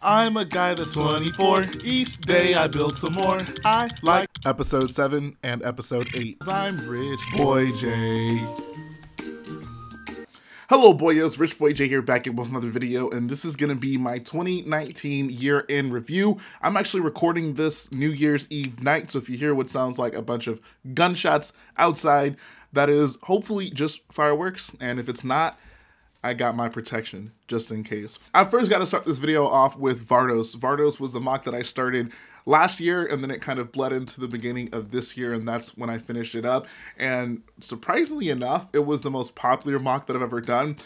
I'm a guy that's 24. Each day I build some more. I like episode 7 and episode 8. I'm Rich Boy J. Hello boyos, Rich Boy J here, back in with another video, and this is going to be my 2019 year-end review. I'm actually recording this New Year's Eve night, so if you hear what sounds like a bunch of gunshots outside, that is hopefully just fireworks, and if it's not, I got my protection, just in case. I first got to start this video off with Vardos. Vardos was a mock that I started last year, and then it kind of bled into the beginning of this year, and that's when I finished it up. And surprisingly enough, it was the most popular mock that I've ever done.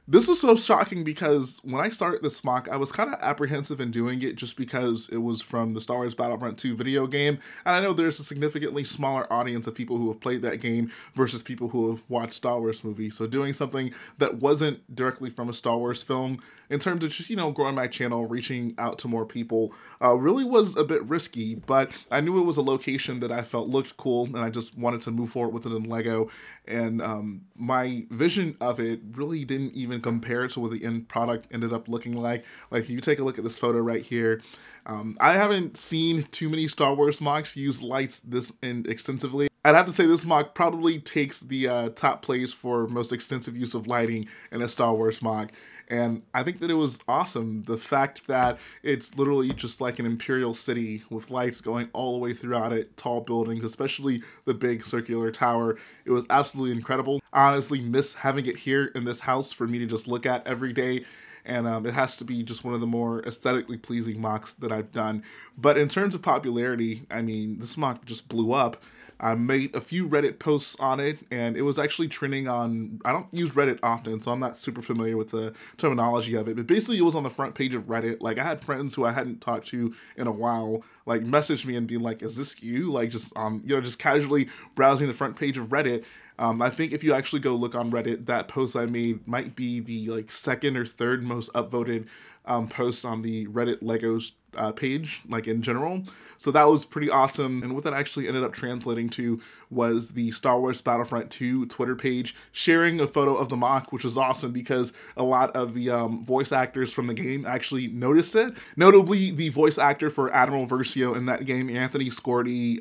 This was so shocking because when I started this mock, I was kind of apprehensive in doing it just because it was from the Star Wars Battlefront 2 video game. And I know there's a significantly smaller audience of people who have played that game versus people who have watched Star Wars movies. So doing something that wasn't directly from a Star Wars film in terms of just, growing my channel, reaching out to more people, really was a bit risky, but I knew it was a location that I felt looked cool and I just wanted to move forward with it in LEGO. And my vision of it really didn't even compare to what the end product ended up looking like. Like, you take a look at this photo right here. I haven't seen too many Star Wars mocks use lights this extensively. I'd have to say this mock probably takes the top place for most extensive use of lighting in a Star Wars mock. And I think that it was awesome. The fact that it's literally just like an imperial city with lights going all the way throughout it, tall buildings, especially the big circular tower. It was absolutely incredible. I honestly miss having it here in this house for me to just look at every day. And it has to be just one of the more aesthetically pleasing mocks that I've done. But in terms of popularity, I mean, this mock just blew up. I made a few Reddit posts on it, and it was actually trending on, I don't use Reddit often, so I'm not super familiar with the terminology of it, but basically it was on the front page of Reddit. Like, I had friends who I hadn't talked to in a while, like, message me and be like, is this you? Like, just, just casually browsing the front page of Reddit. I think if you actually go look on Reddit, that post I made might be the, second or third most upvoted posts on the Reddit Legos page, in general. So that was pretty awesome. And what that actually ended up translating to was the Star Wars Battlefront 2 Twitter page sharing a photo of the mock, which was awesome because a lot of the voice actors from the game actually noticed it. Notably, the voice actor for Admiral Versio in that game, Anthony Scorti,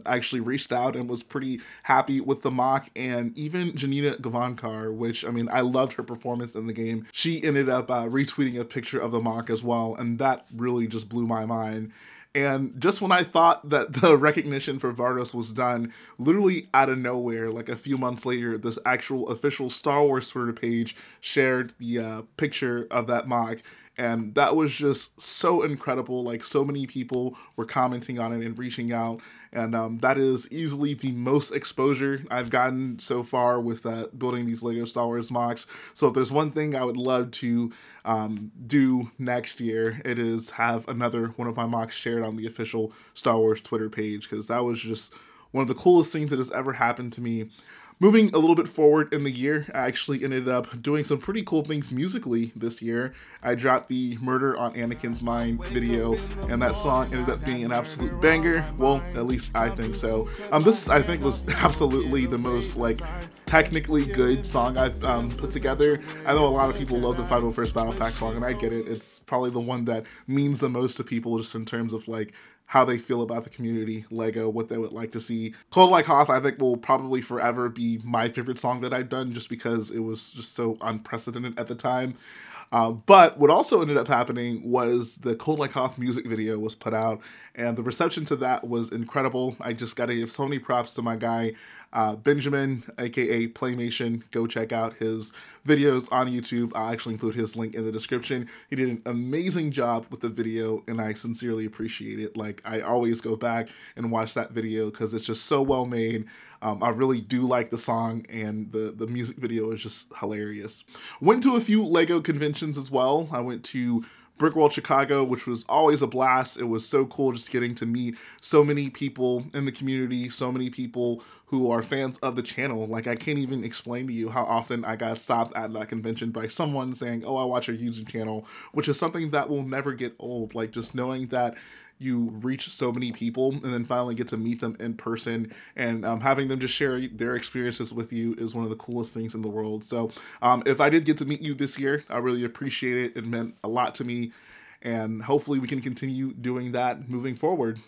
actually reached out and was pretty happy with the mock. And even Janina Gavankar, which, I loved her performance in the game. She ended up retweeting a picture of the mock as well, and that really just blew my mind. And just when I thought that the recognition for Vardos was done, literally out of nowhere, like a few months later, this actual official Star Wars Twitter page shared the picture of that mock. And that was just so incredible. Like, so many people were commenting on it and reaching out. And that is easily the most exposure I've gotten so far with building these LEGO Star Wars mocks. So if there's one thing I would love to do next year, it is have another one of my mocks shared on the official Star Wars Twitter page, because that was just one of the coolest things that has ever happened to me. Moving a little bit forward in the year, I actually ended up doing some pretty cool things musically this year. I dropped the Murder on Anakin's Mind video, and that song ended up being an absolute banger. Well, at least I think so. This, I think, was absolutely the most, technically good song I've put together. I know a lot of people love the 501st Battle Pack song, and I get it. It's probably the one that means the most to people just in terms of, how they feel about the community, LEGO, what they would like to see. Cold Like Hoth, I think, will probably forever be my favorite song that I've done just because it was just so unprecedented at the time. But what also ended up happening was the Cold Like Hoth music video was put out, and the reception to that was incredible. I just gotta give so many props to my guy, Benjamin, aka Playmation. Go check out his videos on YouTube. I'll actually include his link in the description. He did an amazing job with the video, and I sincerely appreciate it. I always go back and watch that video because it's just so well made. I really do like the song, and the music video is just hilarious. Went to a few LEGO conventions as well. I went to Brickworld Chicago, which was always a blast. It was so cool just getting to meet so many people in the community, so many people who are fans of the channel. I can't even explain to you how often I got stopped at that convention by someone saying, oh, I watch your YouTube channel, which is something that will never get old. Just knowing that you reach so many people and then finally get to meet them in person, and having them just share their experiences with you is one of the coolest things in the world. So if I did get to meet you this year, I really appreciate it. It meant a lot to me. and hopefully we can continue doing that moving forward.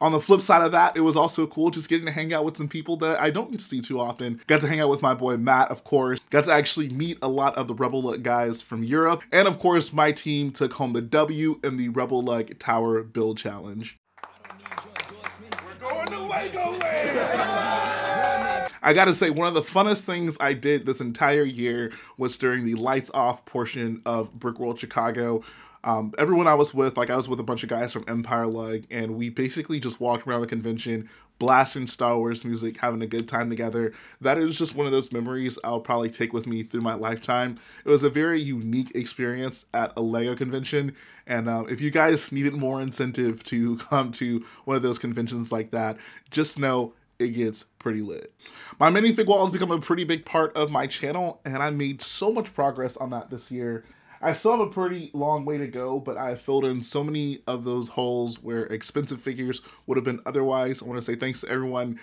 On the flip side of that, it was also cool just getting to hang out with some people that I don't get to see too often. Got to hang out with my boy Matt, of course. Got to actually meet a lot of the Rebel Luck guys from Europe. And of course, my team took home the W in the Rebel Luck Tower Build Challenge. We're going to Legoland! I gotta say, one of the funnest things I did this entire year was during the lights off portion of Brickworld Chicago. Everyone I was with, I was with a bunch of guys from Empire Lug, and we basically just walked around the convention, blasting Star Wars music, having a good time together. That is just one of those memories I'll probably take with me through my lifetime. It was a very unique experience at a LEGO convention, and if you guys needed more incentive to come to one of those conventions like that, just know it gets pretty lit. My minifig wall has become a pretty big part of my channel, and I made so much progress on that this year. I still have a pretty long way to go, but I filled in so many of those holes where expensive figures would have been otherwise. I want to say thanks to everyone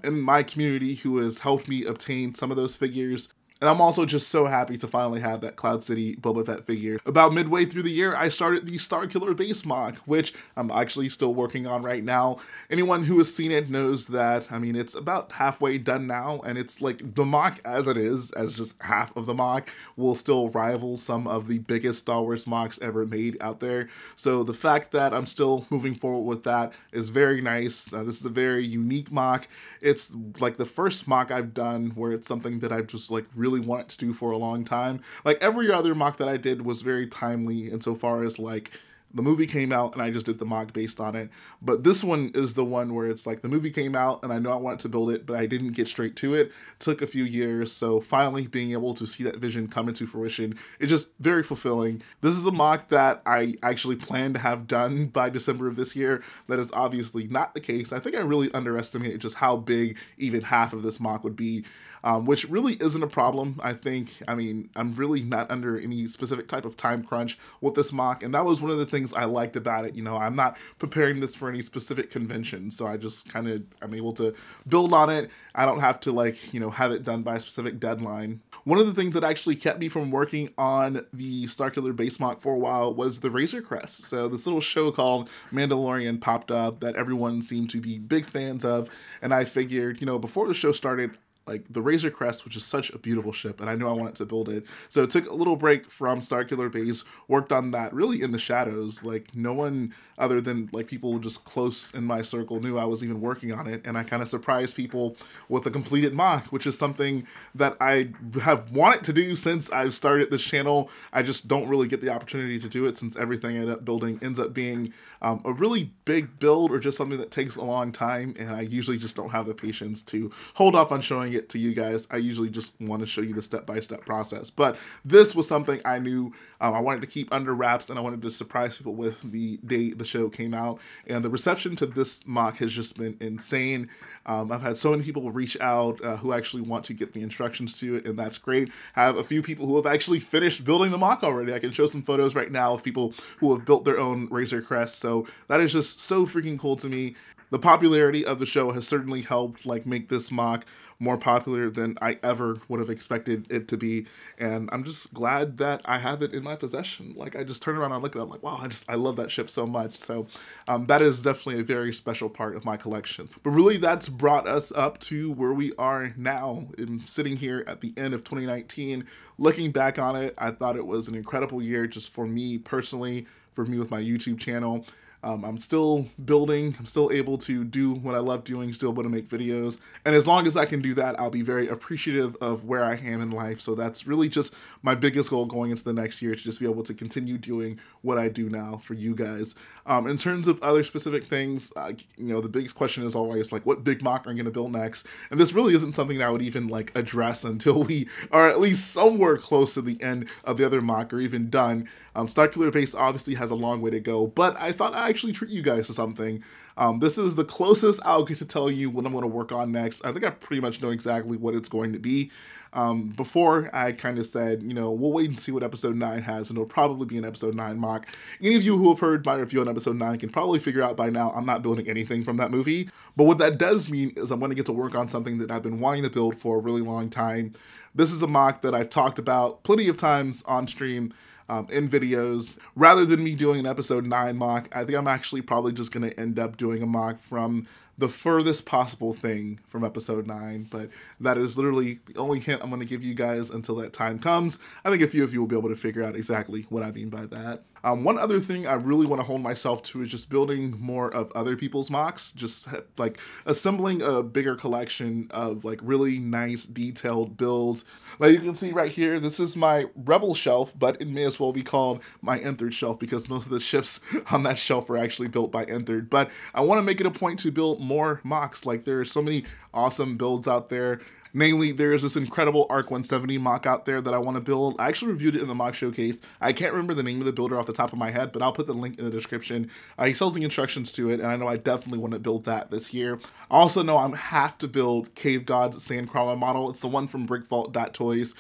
in my community who has helped me obtain some of those figures. And I'm also just so happy to finally have that Cloud City Boba Fett figure. About midway through the year, I started the Starkiller Base Mod, which I'm actually still working on right now. Anyone who has seen it knows that, I mean, it's about halfway done now, and it's like the MOC as it is, as just half of the MOC, will still rival some of the biggest Star Wars MOCs ever made out there. So the fact that I'm still moving forward with that is very nice. This is a very unique MOC. It's like the first MOC I've done where it's something that I've just really wanted to do for a long time. Like every other MOC that I did was very timely insofar as the movie came out and I just did the MOC based on it. But this one is the one where it's like the movie came out and I know I wanted to build it, but I didn't get straight to it. It took a few years. So finally being able to see that vision come into fruition is just very fulfilling. This is a MOC that I actually planned to have done by December of this year. That is obviously not the case. I think I really underestimated just how big even half of this MOC would be. Which really isn't a problem. I mean, I'm really not under any specific type of time crunch with this MOC, and that was one of the things I liked about it. You know, I'm not preparing this for any specific convention, so I just I'm able to build on it. I don't have to have it done by a specific deadline. One of the things that actually kept me from working on the Starkiller Base MOC for a while was the Razor Crest. So this little show called Mandalorian popped up that everyone seemed to be big fans of, and I figured, before the show started, the Razor Crest, which is such a beautiful ship, and I knew I wanted to build it. So I took a little break from Starkiller Base, worked on that really in the shadows. No one other than people just close in my circle knew I was even working on it, and I kind of surprised people with a completed MOC, which is something that I have wanted to do since I've started this channel. I just don't really get the opportunity to do it since everything I end up building ends up being a really big build or just something that takes a long time, and I usually just don't have the patience to hold off on showing it to you guys. I usually just want to show you the step-by-step process, but this was something I knew I wanted to keep under wraps, and I wanted to surprise people with the day the show came out, and the reception to this MOC has just been insane. I've had so many people reach out who actually want to get me instructions to it, and that's great. I have a few people who have actually finished building the MOC already. I can show some photos right now of people who have built their own Razor Crest, so that is just so freaking cool to me. The popularity of the show has certainly helped make this MOC more popular than I ever would have expected it to be, and I'm just glad that I have it in my possession. I just turn around and look at it, I'm like, wow, I love that ship so much. So that is definitely a very special part of my collection. But really, that's brought us up to where we are now. I'm sitting here at the end of 2019, looking back on it, I thought it was an incredible year just for me personally, for me with my YouTube channel. I'm still building, I'm still able to do what I love doing, still able to make videos. And as long as I can do that, I'll be very appreciative of where I am in life. So that's really just my biggest goal going into the next year, to just be able to continue doing what I do now for you guys. In terms of other specific things, the biggest question is always what big MOC are you going to build next? And this really isn't something that I would even address until we are at least somewhere close to the end of the other MOC or even done. Starkiller Base obviously has a long way to go, but I thought I'd actually treat you guys to something. This is the closest I'll get to tell you what I'm going to work on next. I think I pretty much know exactly what it's going to be. Before, I kind of said, we'll wait and see what episode 9 has, and it'll probably be an episode 9 MOC. Any of you who have heard my review on episode 9 can probably figure out by now I'm not building anything from that movie. But what that does mean is I'm going to get to work on something that I've been wanting to build for a really long time. This is a MOC that I've talked about plenty of times on stream. in videos. Rather than me doing an episode 9 mock, I think I'm actually probably just going to end up doing a mock from the furthest possible thing from episode 9, but that is literally the only hint I'm going to give you guys until that time comes. I think a few of you will be able to figure out exactly what I mean by that. One other thing I really want to hold myself to is just building more of other people's mocks, just like assembling a bigger collection of like really nice detailed builds. Like you can see right here, this is my Rebel shelf, but it may as well be called my Nthird shelf because most of the ships on that shelf are actually built by Nthird. But I want to make it a point to build more mocks. Like there are so many awesome builds out there. Namely, there is this incredible ARC 170 mock out there that I want to build. I actually reviewed it in the mock showcase. I can't remember the name of the builder off the top of my head, but I'll put the link in the description. He sells the instructions to it, and I know I definitely want to build that this year. I also know I have to build Cave God's Sandcrawler model. It's the one from BrickVault.toys.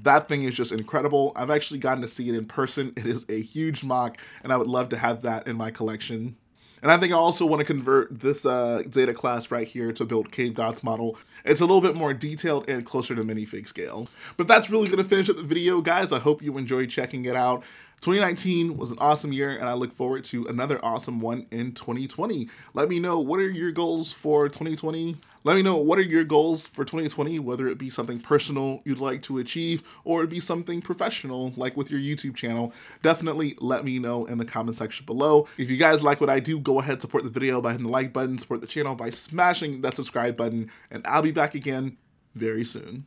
That thing is just incredible. I've actually gotten to see it in person. It is a huge mock, and I would love to have that in my collection. And I think I also want to convert this Zeta class right here to build Cave God's model. It's a little bit more detailed and closer to minifig scale. But that's really going to finish up the video, guys. I hope you enjoyed checking it out. 2019 was an awesome year, and I look forward to another awesome one in 2020. Let me know, what are your goals for 2020? Let me know, what are your goals for 2020, whether it be something personal you'd like to achieve, or it be something professional, like with your YouTube channel. Definitely let me know in the comment section below. If you guys like what I do, go ahead, support the video by hitting the like button, support the channel by smashing that subscribe button, and I'll be back again very soon.